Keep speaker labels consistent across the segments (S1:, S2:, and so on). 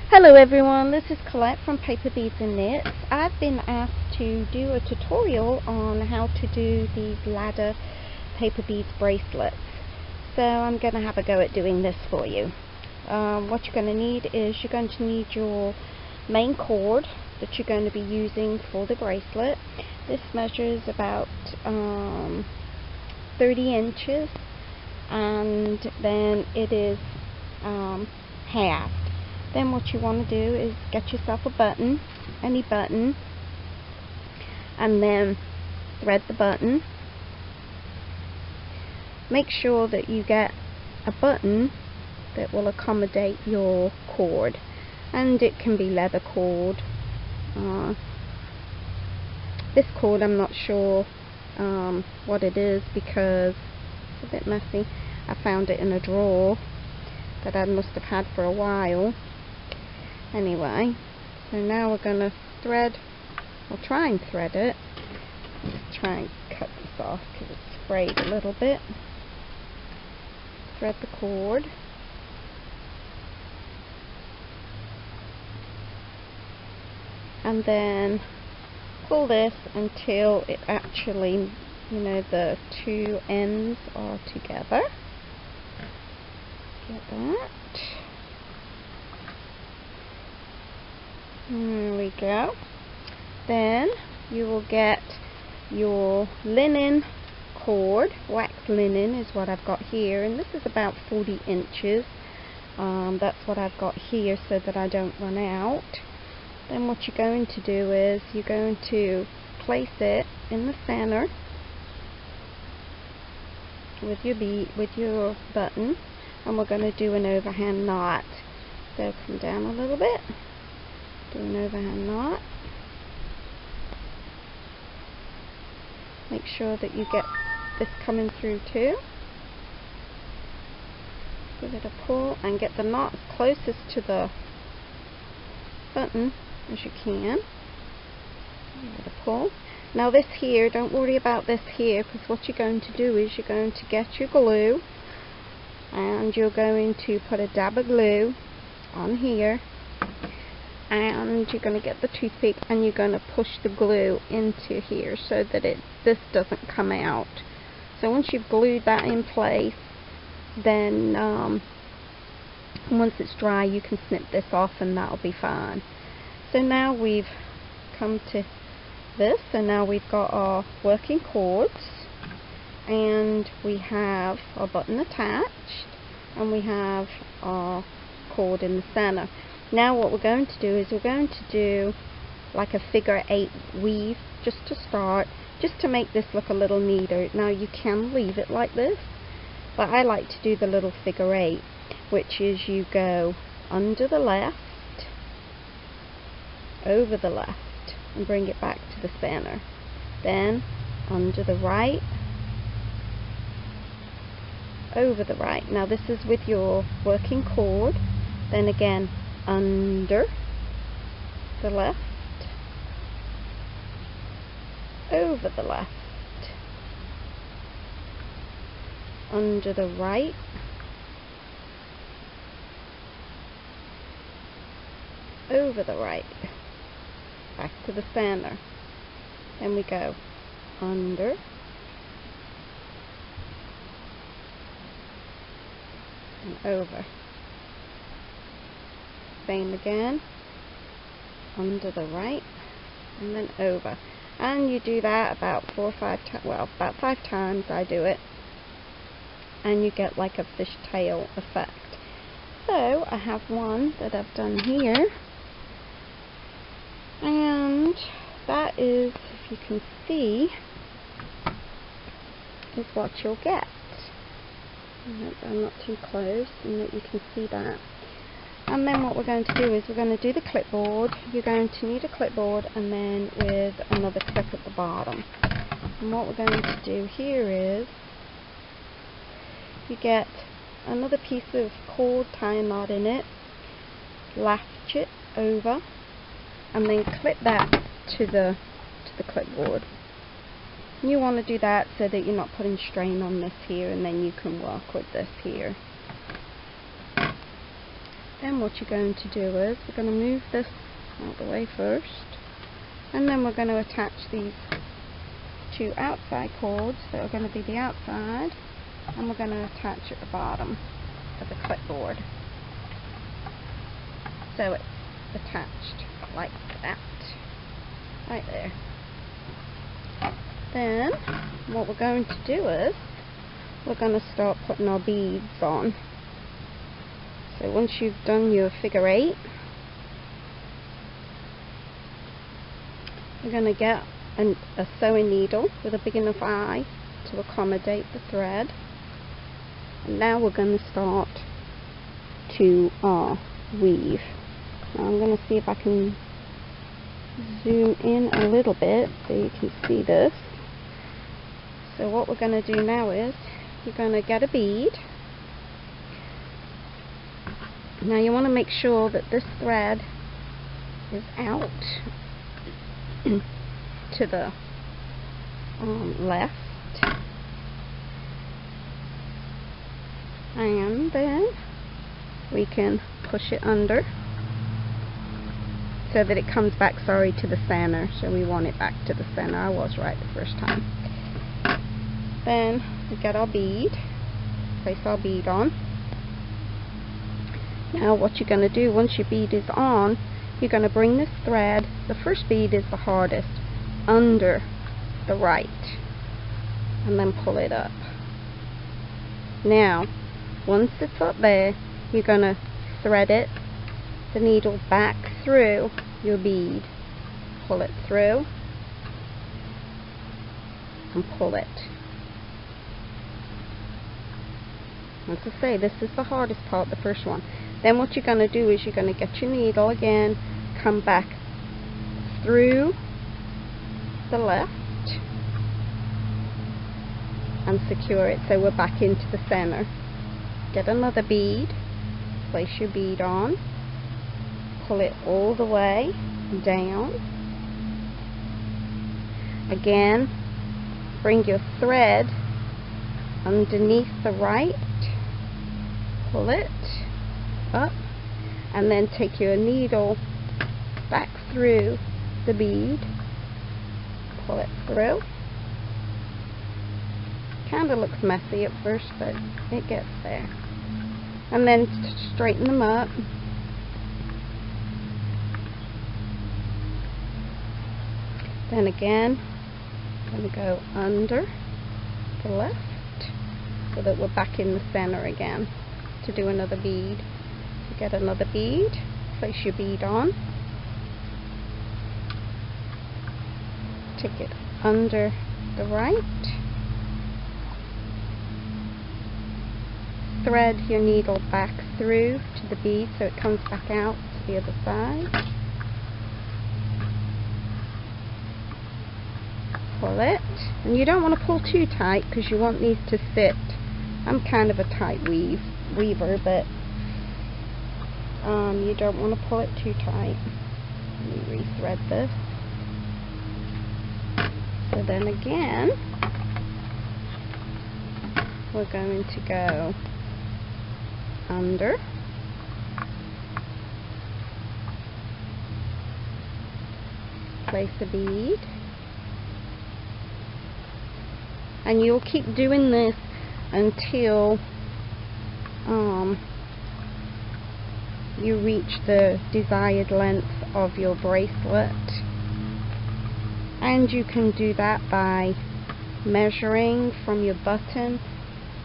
S1: Hello everyone, this is Colette from Paper Beads and Knits. I've been asked to do a tutorial on how to do these ladder paper beads bracelets. So I'm going to have a go at doing this for you. What you're going to need is you're going to need your main cord that you're going to be using for the bracelet. This measures about 30 inches and then it is halved. Then what you want to do is get yourself a button, any button, and then thread the button. Make sure that you get a button that will accommodate your cord, and it can be leather cord. This cord I'm not sure what it is because it's a bit messy. I found it in a drawer that I must have had for a while. Anyway, so now we're going to thread, or try and thread it. Let's try and cut this off because it's frayed a little bit. Thread the cord. And then pull this until it actually, the two ends are together. Get that. There we go. Then you will get your linen cord. Wax linen is what I've got here, and this is about 40 inches. That's what I've got here so that I don't run out. Then what you're going to do is you're going to place it in the center with your button, and we're going to do an overhand knot. So come down a little bit. Do an overhand knot. Make sure that you get this coming through too. Give it a pull and get the knot as closest to the button as you can. Give it a pull. Now this here, don't worry about this here, because what you're going to do is you're going to get your glue and you're going to put a dab of glue on here, and you're going to get the toothpick and you're going to push the glue into here so that this doesn't come out. So once you've glued that in place, then once it's dry you can snip this off and that'll be fine. So now we've come to this, and now we've got our working cords, and we have our button attached, and we have our cord in the center. Now what we're going to do is we're going to do like a figure 8 weave just to start, just to make this look a little neater. Now you can leave it like this, but I like to do the little figure 8, which is you go under the left, over the left, and bring it back to the center. Then under the right, over the right. Now this is with your working cord. Then again under the left, over the left, under the right, over the right, back to the center. Then we go under, and over. Same again, under the right, and then over. And you do that about 4 or 5 times, well, about 5 times I do it, and you get like a fishtail effect. So I have one that I've done here, and that is, if you can see, is what you'll get. I'm not too close, and that you can see that. And then what we're going to do is we're going to do the clipboard. You're going to need a clipboard, and then with another clip at the bottom. And what we're going to do here is you get another piece of cord, tie a knot in it, latch it over, and then clip that to the clipboard. And you want to do that so that you're not putting strain on this here, and then you can work with this here. Then what you're going to do is we're going to move this out of the way first, and then we're going to attach these two outside cords that are going to be the outside, and we're going to attach at the bottom of the clipboard, so it's attached like that, right there. Then what we're going to do is we're going to start putting our beads on. So once you've done your figure 8, you're going to get a sewing needle with a big enough eye to accommodate the thread. And now we're going to start to weave. Now I'm going to see if I can zoom in a little bit so you can see this. So what we're going to do now is you're going to get a bead. Now you want to make sure that this thread is out to the left, and then we can push it under so that it comes back, to the center. So we want it back to the center. I was right the first time. Then we get our bead, place our bead on. Now what you're going to do once your bead is on, you're going to bring this thread, the first bead is the hardest, under the right, and then pull it up. Now once it's up there, you're going to thread it, the needle back through your bead, pull it through, and pull it. As I say, this is the hardest part, the first one. Then what you're going to do is you're going to get your needle again, come back through the left, and secure it so we're back into the center. Get another bead, place your bead on, pull it all the way down. Again, bring your thread underneath the right, pull it up, and then take your needle back through the bead, pull it through. Kind of looks messy at first, but it gets there. And then straighten them up. Then again, I'm going to go under the left so that we're back in the center again to do another bead. So get another bead, place your bead on, take it under the right, thread your needle back through to the bead so it comes back out to the other side, pull it, and you don't want to pull too tight because you want these to fit. I'm kind of a tight weaver, but you don't want to pull it too tight. Let me re-thread this. So then again, we're going to go under, place a bead, and you'll keep doing this until you reach the desired length of your bracelet. And you can do that by measuring from your button,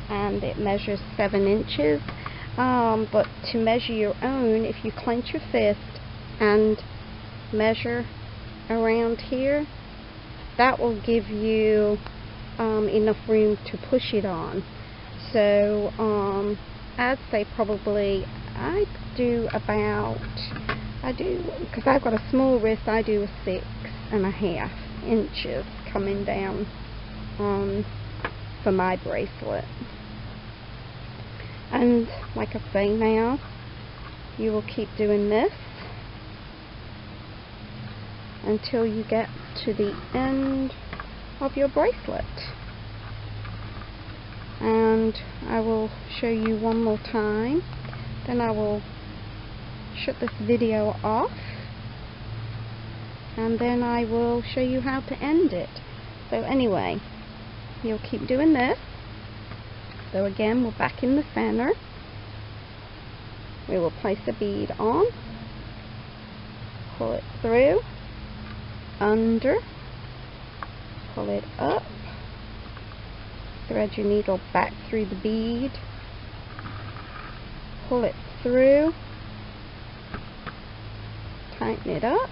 S1: and it measures 7 inches. But to measure your own, if you clench your fist and measure around here, that will give you enough room to push it on. So I'd say probably because I've got a small wrist, I do a 6.5 inches coming down for my bracelet. And like I say, now you will keep doing this until you get to the end of your bracelet. And I will show you one more time, then I will shut this video off, and then I will show you how to end it. So anyway, you'll keep doing this. So again, we're back in the center. We will place a bead on, pull it through, under, pull it up, thread your needle back through the bead, pull it through, tighten it up,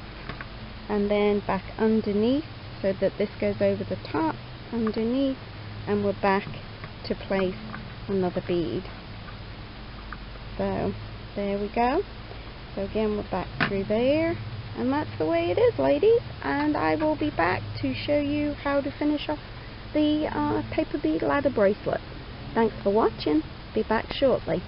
S1: and then back underneath so that this goes over the top, underneath, and we're back to place another bead. So there we go. So again, we're back through there, and that's the way it is, ladies. And I will be back to show you how to finish off the paper bead ladder bracelet. Thanks for watching. Be back shortly.